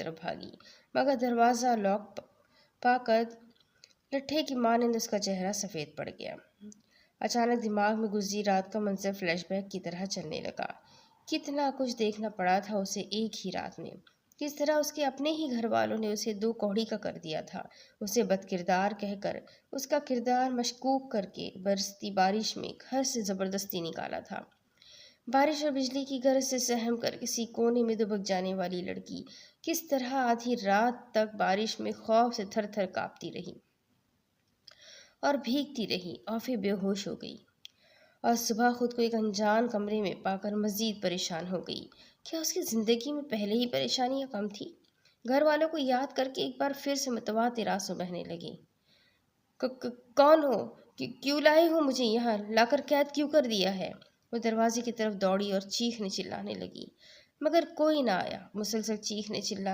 طرف بھاگی، مگر دروازہ لاک پا کر لٹھے کی مانند اس کا چہرہ سفید پڑ گیا۔ اچانک دماغ میں گزری رات کا منظر فلیش بیک کی طرح چلنے لگا۔ کتنا کچھ دیکھنا پڑا تھا اسے ایک ہی رات میں، کس طرح اس کے اپنے ہی گھر والوں نے اسے دو کوڑی کا کر دیا تھا، اسے بد کردار کہہ کر، اس کا کردار مشکوک کر کے برستی بارش میں گھر سے زبردستی نکالا تھا۔ بارش اور بجلی کی گرج سے سہم کر کسی کونے میں دبک جانے والی لڑکی کس طرح آدھی رات تک بارش میں خوف سے تھر تھر کانپتی رہی اور بھیگتی رہی اور پھر بے ہوش ہو گئی، اور صبح خود کو ایک انجان کمرے میں پا کر مزید پریشان ہو گئی۔ کیا اس کی زندگی میں پہلے ہی پریشانیاں کم تھی؟ گھر والوں کو یاد کر کے ایک بار پھر سے متواتر آنسو بہنے لگے۔ کون ہو؟ کیوں لائے ہو مجھے یہاں؟ لا کر قید کیوں کر دیا ہے؟ وہ دروازے کی طرف دوڑی اور چیخنے چلانے لگی، مگر کوئی نہ آیا۔ مسلسل چیخنے چلانے